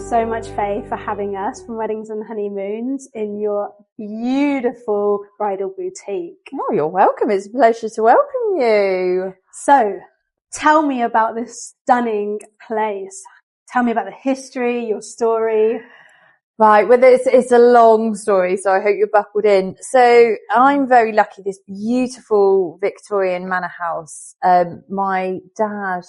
so much, Faye, for having us from Weddings and Honeymoons in your beautiful bridal boutique. Oh, you're welcome. It's a pleasure to welcome you. So, tell me about this stunning place. Tell me about the history, your story. Right, well, it's a long story, so I hope you're buckled in. So I'm very lucky, this beautiful Victorian manor house, my dad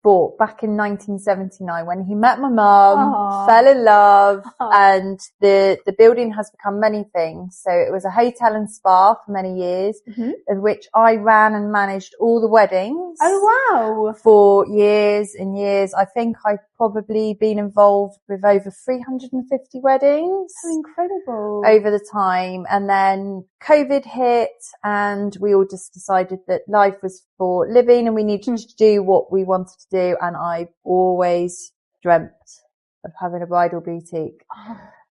bought back in 1979 when he met my mum, fell in love, and the building has become many things. So it was a hotel and spa for many years, of which I ran and managed all the weddings. Oh, wow. For years and years. I think I've probably been involved with over 350 weddings. So incredible. Over the time. And then COVID hit and we all just decided that life was for living and we needed to do what we wanted to do. And I've always dreamt of having a bridal boutique.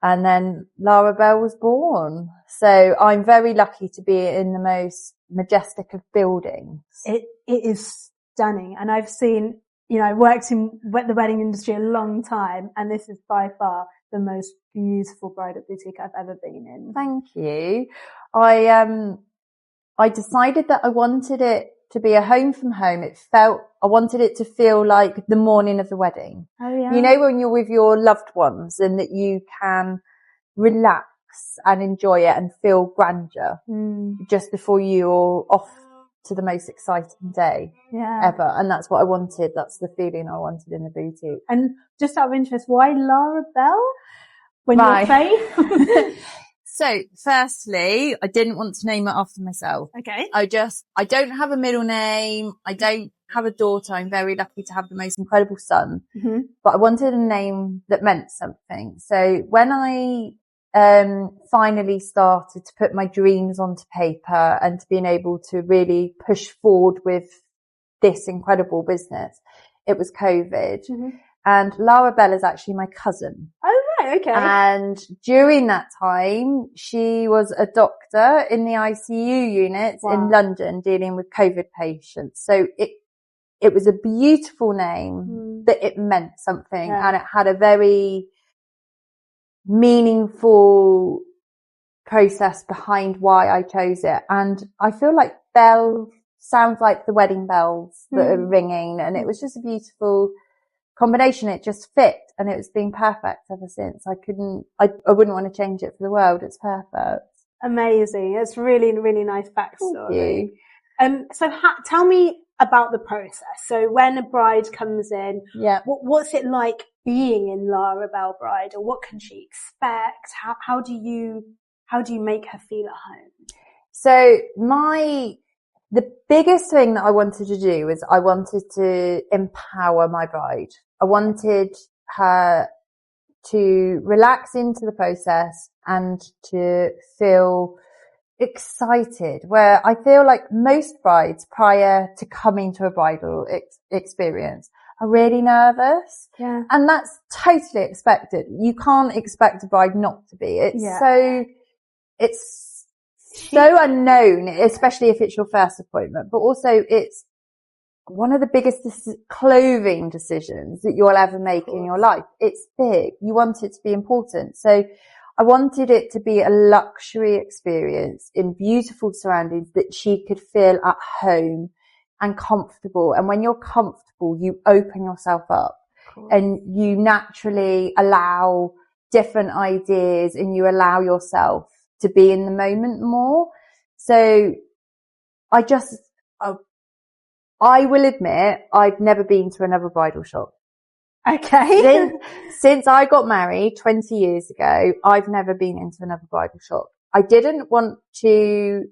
And then Lara Belle was born. So I'm very lucky to be in the most majestic of buildings. It is stunning. And I've seen, I worked in the wedding industry a long time, and this is by far the most beautiful bridal boutique I've ever been in. Thank you. I decided that I wanted it to be a home from home. I wanted it to feel like the morning of the wedding. Oh, yeah. You know, when you're with your loved ones and that you can relax and enjoy it and feel grandeur just before you're off to the most exciting day ever. And that's what I wanted. That's the feeling I wanted in the boutique. And just out of interest, why Lara Belle when you're Faye? So firstly, I didn't want to name it after myself. Okay. I don't have a middle name. I don't have a daughter. I'm very lucky to have the most incredible son, but I wanted a name that meant something. So when I finally started to put my dreams onto paper and to being able to really push forward with this incredible business, it was COVID. And Lara Belle is actually my cousin. Oh, right, okay. And during that time, she was a doctor in the ICU units in London dealing with COVID patients. So it was a beautiful name, but it meant something, and it had a very meaningful process behind why I chose it. And I feel like Belle sounds like the wedding bells that are ringing, and it was just a beautiful combination. It just fit, and it's been perfect ever since. I wouldn't want to change it for the world. It's perfect. Amazing. It's really, really nice backstory. Thank you. So tell me about the process. So when a bride comes in, what's it like being in Lara Belle Bridal? What can she expect? How do you make her feel at home? So the biggest thing that I wanted to do was I wanted to empower my bride. I wanted her to relax into the process and to feel excited, where I feel like most brides prior to coming to a bridal experience are really nervous. Yeah. And that's totally expected. You can't expect a bride not to be. It's so unknown, especially if it's your first appointment, but also it's one of the biggest clothing decisions that you'll ever make in your life. It's big. You want it to be important. So I wanted it to be a luxury experience in beautiful surroundings that she could feel at home and comfortable. And when you're comfortable, you open yourself up and you naturally allow different ideas and you allow yourself to be in the moment more. So I will admit I've never been to another bridal shop. Okay. Since I got married 20 years ago, I've never been into another bridal shop. I didn't want to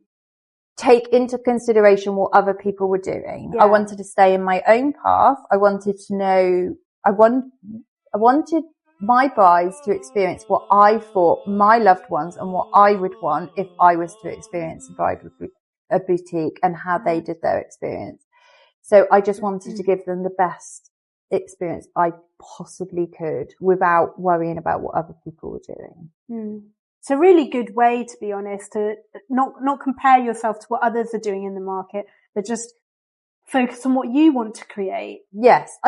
take into consideration what other people were doing. I wanted to stay in my own path. I wanted to know, I wanted my brides to experience what I thought my loved ones and what I would want if I was to experience a boutique and how they did their experience. So I just wanted to give them the best experience I possibly could without worrying about what other people were doing. It's a really good way, to be honest, to not compare yourself to what others are doing in the market, but just focus on what you want to create. Yes.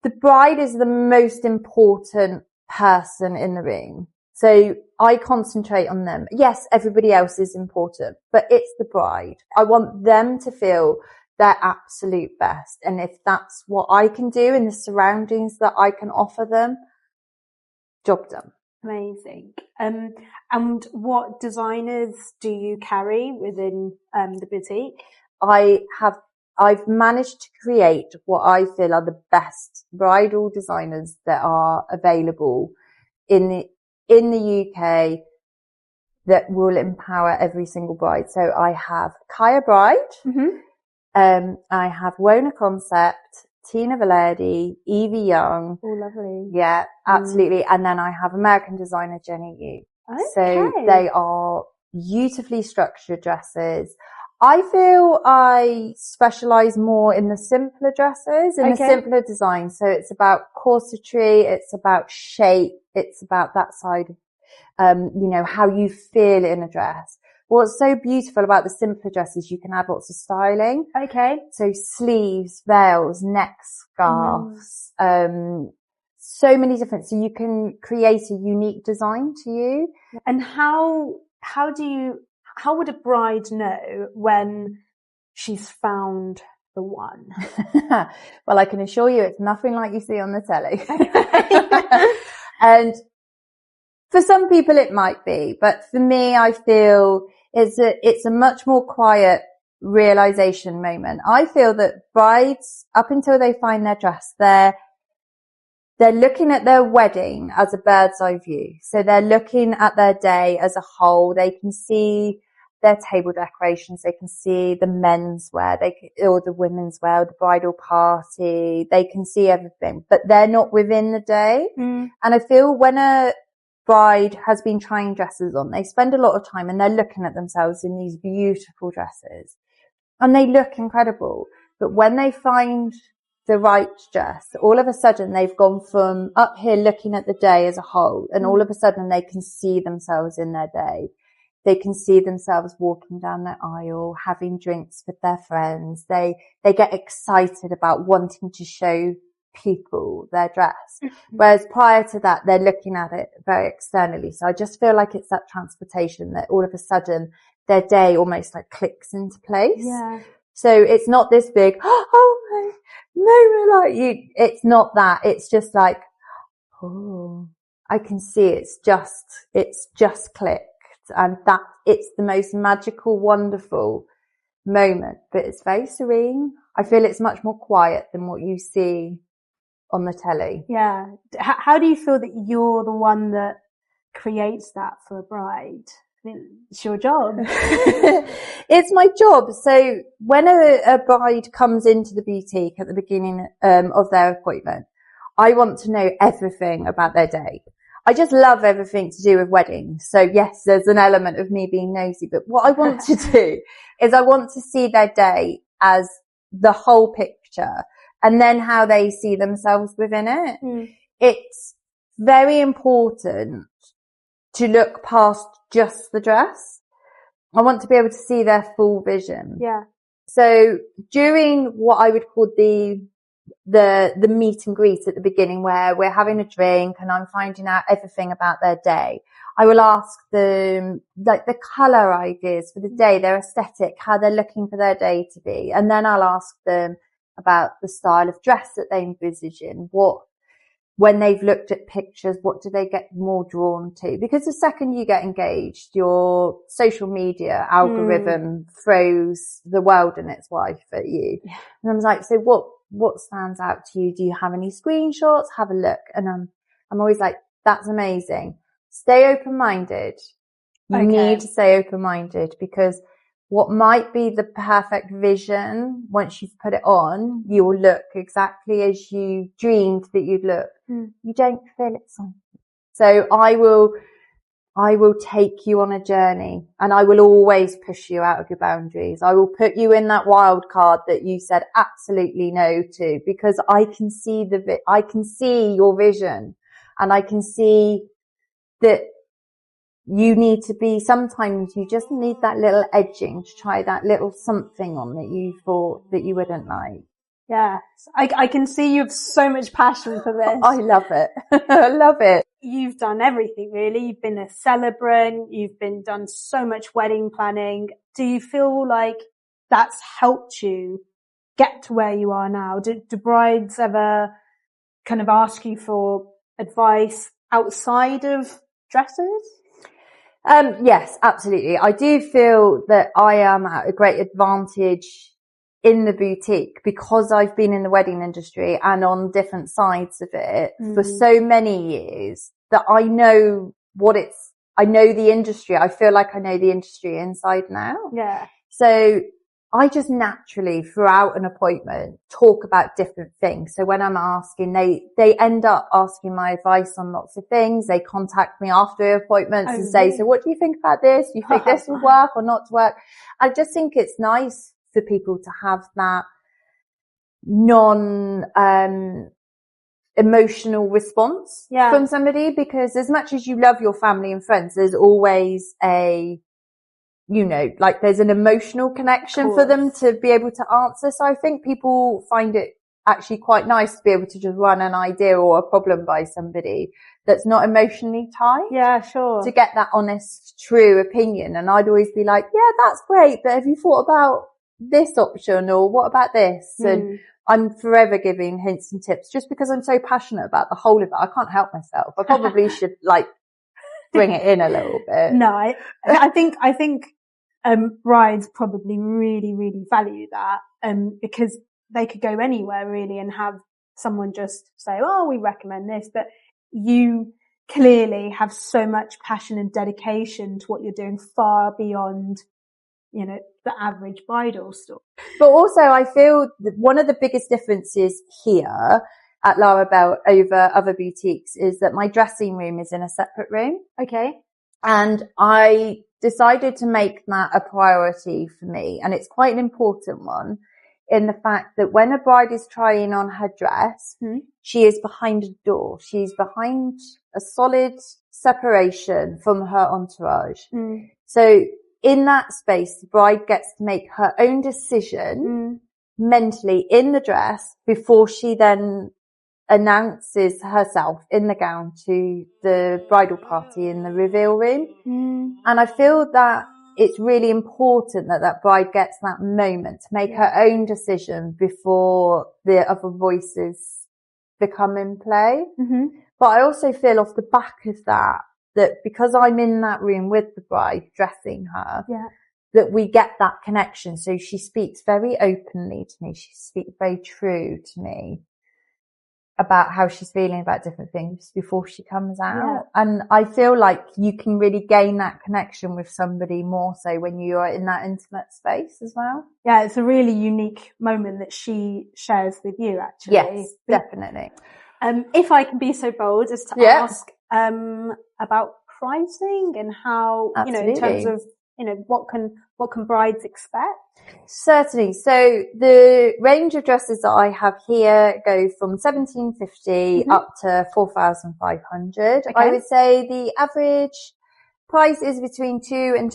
the bride is the most important person in the room. So I concentrate on them. Yes, everybody else is important, but it's the bride. I want them to feel their absolute best. And if that's what I can do in the surroundings that I can offer them, job done. Amazing. And what designers do you carry within the boutique? I've managed to create what I feel are the best bridal designers that are available in the UK that will empower every single bride. So I have Kaya Bride, I have Wona Concept, Tina Valerdi, Evie Young. Oh, lovely. Yeah, absolutely. And then I have American designer Jenny Yu. Okay. So they are beautifully structured dresses. I feel I specialize more in the simpler dresses, in the simpler design. So it's about corsetry, it's about shape, it's about that side of, how you feel in a dress. What's so beautiful about the simpler dresses, you can add lots of styling. Okay. So sleeves, veils, neck scarves, so many different, so you can create a unique design to you. And how would a bride know when she's found the one? Well, I can assure you it's nothing like you see on the telly. And for some people it might be, but for me, I feel it's a much more quiet realization moment. I feel that brides, up until they find their dress, they're looking at their wedding as a bird's eye view. So they're looking at their day as a whole. They can see their table decorations. They can see the menswear, or the women's wear, the bridal party. They can see everything, but they're not within the day. And I feel when a bride has been trying dresses on, they spend a lot of time and they're looking at themselves in these beautiful dresses and they look incredible. But when they find the right dress, all of a sudden they've gone from up here looking at the day as a whole, and all of a sudden they can see themselves in their day. They can see themselves walking down the aisle, having drinks with their friends. They get excited about wanting to show people their dress. Whereas prior to that, they're looking at it very externally. So I just feel like it's that transportation that all of a sudden their day almost like clicks into place. Yeah. So it's not this big, oh no, like you, it's not that. It's just like, oh, I can see it's just clicked. And that it's the most magical, wonderful moment, but it's very serene. I feel it's much more quiet than what you see on the telly. Yeah. How do you feel that you're the one that creates that for a bride? I mean, it's your job. It's my job. So when a bride comes into the boutique at the beginning of their appointment, I want to know everything about their day. I just love everything to do with weddings. So yes, there's an element of me being nosy, but what I want to do is I want to see their day as the whole picture and then how they see themselves within it. It's very important to look past just the dress. I want to be able to see their full vision. Yeah. So during what I would call the meet and greet at the beginning, where we're having a drink and I'm finding out everything about their day, I will ask them like the color ideas for the day, their aesthetic, how they're looking for their day to be. And then I'll ask them about the style of dress that they envisage in, when they've looked at pictures, what do they get more drawn to? Because the second you get engaged, your social media algorithm throws the world and its wife at you. Yeah. And I'm like, so what stands out to you? Do you have any screenshots? Have a look. And I'm always like, that's amazing. Stay open-minded. You need to stay open-minded, because what might be the perfect vision, once you've put it on, you will look exactly as you dreamed that you'd look. You don't feel it something. So I will take you on a journey, and I will always push you out of your boundaries. I will put you in that wild card that you said absolutely no to, because I can see I can see your vision, and I can see that you need to be, sometimes you just need that little edging to try that little something on that you thought that you wouldn't like. Yes. I can see you have so much passion for this. I love it. I love it. You've done everything really. You've been a celebrant. You've done so much wedding planning. Do you feel like that's helped you get to where you are now? Do brides ever kind of ask you for advice outside of dresses? Yes, absolutely. I do feel that I am at a great advantage in the boutique because I've been in the wedding industry and on different sides of it for so many years that I know I know the industry. I feel like I know the industry inside now. Yeah. So I just naturally throughout an appointment talk about different things. So when I'm asking, they end up asking my advice on lots of things. They contact me after appointments and say, so what do you think about this? Do you think this will work or not work? I just think it's nice for people to have that emotional response from somebody, because as much as you love your family and friends, there's always there's an emotional connection for them to be able to answer. So I think people find it actually quite nice to be able to just run an idea or a problem by somebody that's not emotionally tied. Yeah, sure. To get that honest, true opinion. And I'd always be like, yeah, that's great, but have you thought about this option, or what about this? And I'm forever giving hints and tips just because I'm so passionate about the whole of it. I can't help myself. I probably should bring it in a little bit. No, I think brides probably really, really value that, because they could go anywhere really and have someone just say, oh, we recommend this, but you clearly have so much passion and dedication to what you're doing far beyond, the average bridal store. But also I feel that one of the biggest differences here at Lara Belle over other boutiques is that my dressing room is in a separate room. Okay. And I decided to make that a priority for me. And it's quite an important one in the fact that when a bride is trying on her dress, she is behind a door. She's behind a solid separation from her entourage. So in that space, the bride gets to make her own decision mentally in the dress before she then announces herself in the gown to the bridal party in the reveal room. And I feel that it's really important that bride gets that moment to make her own decision before the other voices become in play. But I also feel off the back of that because I'm in that room with the bride dressing her, that we get that connection. So she speaks very openly to me. She speaks very true to me about how she's feeling about different things before she comes out. And I feel like you can really gain that connection with somebody more so when you are in that intimate space as well. Yeah, it's a really unique moment that she shares with you, actually. Yes, definitely. If I can be so bold as to ask about pricing and how, in terms of, what can brides expect? Certainly. So the range of dresses that I have here go from $1,750 up to $4,500. Okay. I would say the average price is between $2,000 and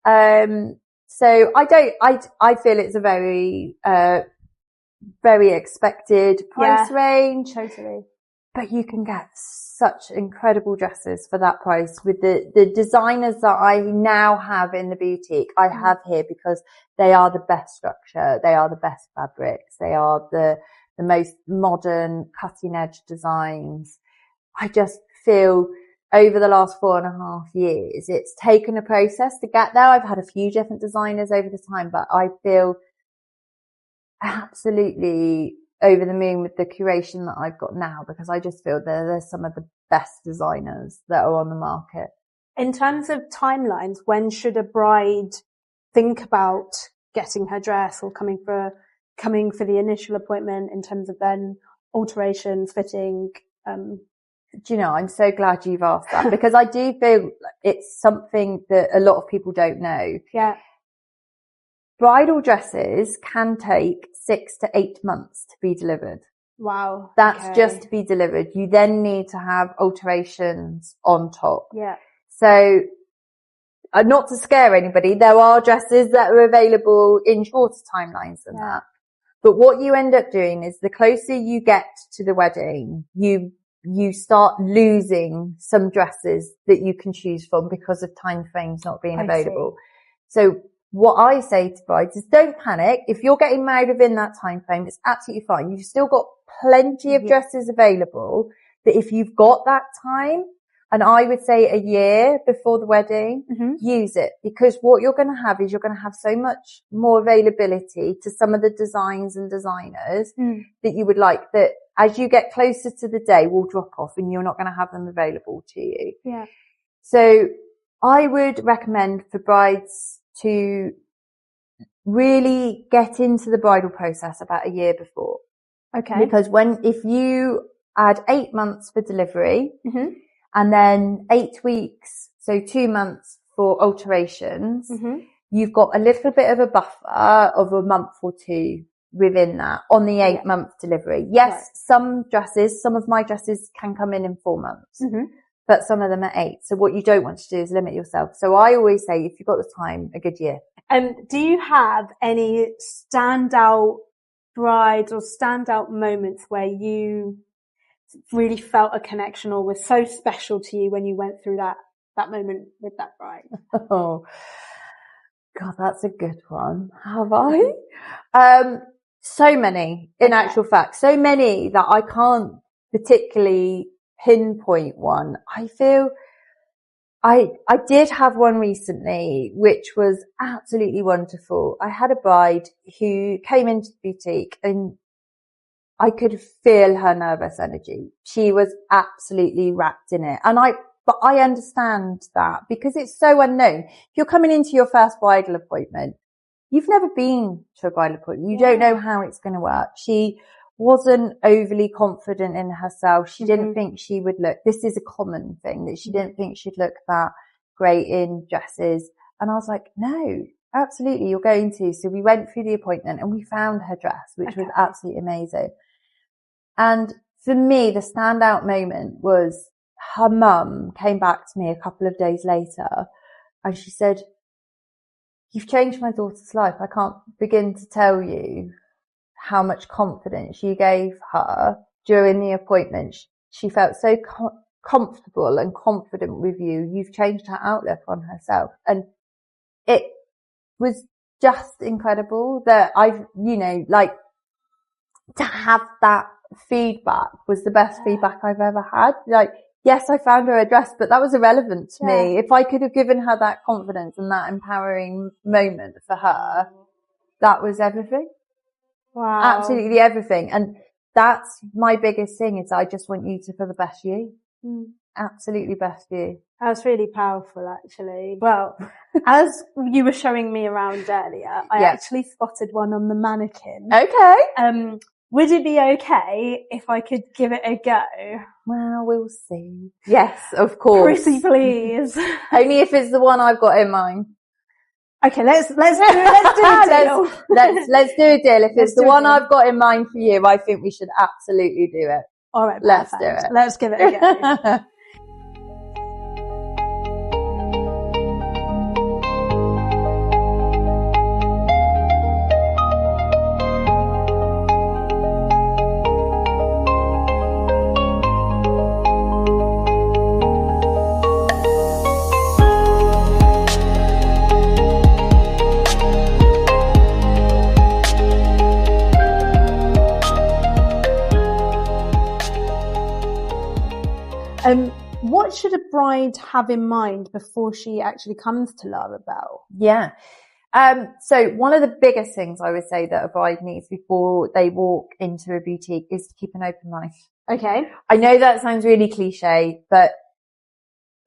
$2,500. So I feel it's a very, very expected price range. Totally. But you can get such incredible dresses for that price with the designers that I now have in the boutique. I have here because they are the best structure. They are the best fabrics. They are the most modern cutting edge designs. I just feel over the last 4.5 years, it's taken a process to get there. I've had a few different designers over the time, but I feel absolutely over the moon with the curation that I've got now, because I just feel they're some of the best designers that are on the market. In terms of timelines, when should a bride think about getting her dress or coming for the initial appointment in terms of then alterations, fitting? Do you know, I'm so glad you've asked that because I do feel it's something that a lot of people don't know. Yeah. Bridal dresses can take 6 to 8 months to be delivered. Wow. That's just to be delivered. You then need to have alterations on top. Yeah. So, not to scare anybody, there are dresses that are available in shorter timelines than that. But what you end up doing is the closer you get to the wedding, you start losing some dresses that you can choose from because of time frames not being available. So what I say to brides is don't panic. If you're getting married within that time frame, it's absolutely fine. You've still got plenty of dresses available, that if you've got that time, and I would say a year before the wedding, use it, because what you're going to have is you're going to have so much more availability to some of the designs and designers that you would like, that as you get closer to the day will drop off and you're not going to have them available to you. Yeah. So I would recommend for brides to really get into the bridal process about a year before. Okay. Because if you add 8 months for delivery, and then 8 weeks, so 2 months for alterations, you've got a little bit of a buffer of a month or two within that on the 8-month delivery. Yes, some of my dresses can come in 4 months, but some of them are 8. So what you don't want to do is limit yourself. So I always say, if you've got the time, a good year. Do you have any standout brides or standout moments where you really felt a connection or was so special to you when you went through that moment with that bride? Oh God, that's a good one. Have I? So many, in actual fact, so many that I can't particularly pinpoint one. I feel I did have one recently, which was absolutely wonderful. I had a bride who came into the boutique and I could feel her nervous energy. She was absolutely wrapped in it. But I understand that because it's so unknown. If you're coming into your first bridal appointment, you've never been to a bridal appointment. You don't know how it's going to work. She wasn't overly confident in herself. She didn't think she would look, this is a common thing, that she didn't think she'd look that great in dresses. And I was like, no, absolutely, you're going to. So we went through the appointment and we found her dress, which was absolutely amazing. And for me, the standout moment was her mum came back to me a couple of days later and she said, "You've changed my daughter's life. I can't begin to tell you how much confidence you gave her during the appointment. She felt so comfortable and confident with you. You've changed her outlook on herself." And it was just incredible that to have that feedback was the best feedback I've ever had. Like, yes, I found her a dress, but that was irrelevant to me. If I could have given her that confidence and that empowering moment for her, that was everything. Wow. Absolutely everything. And that's my biggest thing, is I just want you to feel the best you. Absolutely best you. That's really powerful, actually. Well, as you were showing me around earlier, I actually spotted one on the mannequin. Okay. Would it be okay if I could give it a go? Well, we'll see. Yes, of course. Pretty please. Only if it's the one I've got in mind. Okay, let's do a deal. Let's do a deal. If it's the one I've got in mind for you, I think we should absolutely do it. All right, let's perfect. do it. Let's give it a go. What should a bride have in mind before she actually comes to Lara Belle? Yeah. So one of the biggest things I would say that a bride needs before they walk into a boutique is to keep an open mind. Okay. I know that sounds really cliche, but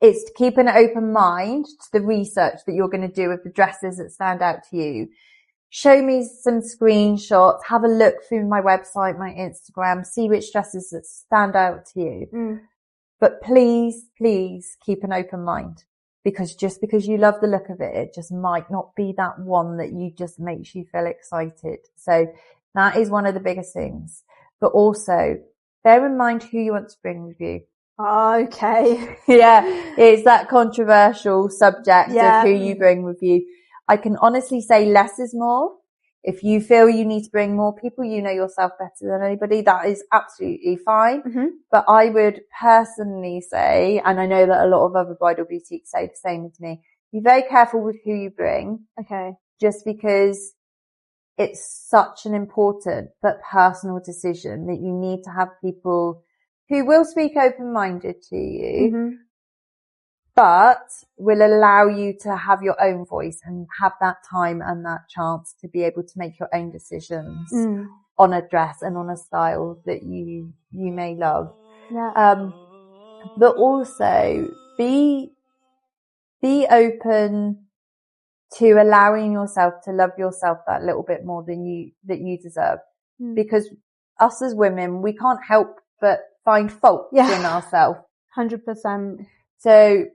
it's to keep an open mind to the research that you're going to do with the dresses that stand out to you. Show me some screenshots, have a look through my website, my Instagram, see which dresses that stand out to you. But please, please keep an open mind, because just because you love the look of it, it just might not be that one that you just makes you feel excited. So that is one of the biggest things. But also bear in mind who you want to bring with you. Okay. Yeah. It's that controversial subject of who you bring with you. I can honestly say less is more. If you feel you need to bring more people, you know yourself better than anybody, that is absolutely fine. Mm-hmm. But I would personally say, and I know that a lot of other bridal boutiques say the same to me, be very careful with who you bring. Okay. Just because it's such an important but personal decision that you need to have people who will speak open-minded to you, mm-hmm. but will allow you to have your own voice and have that time and that chance to be able to make your own decisions on a dress and on a style that you may love. Yeah. But also be open to allowing yourself to love yourself that little bit more than you deserve. Because us as women, we can't help but find faults in ourselves. 100%. So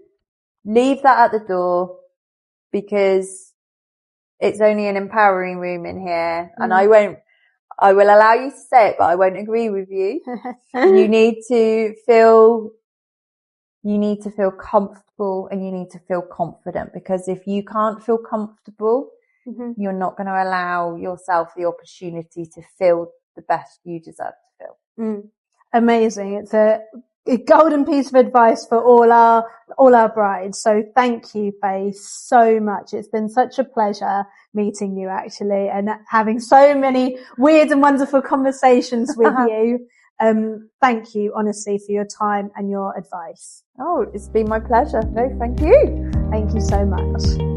leave that at the door, because it's only an empowering room in here. And I will allow you to say it, but I won't agree with you. You need to feel comfortable and you need to feel confident, because if you can't feel comfortable, you're not going to allow yourself the opportunity to feel the best you deserve to feel. Amazing. It's a golden piece of advice for all our brides. So thank you, Faye, so much. It's been such a pleasure meeting you, actually, and having so many weird and wonderful conversations with you. Thank you, honestly, for your time and your advice. Oh, it's been my pleasure. No, thank you. Thank you so much.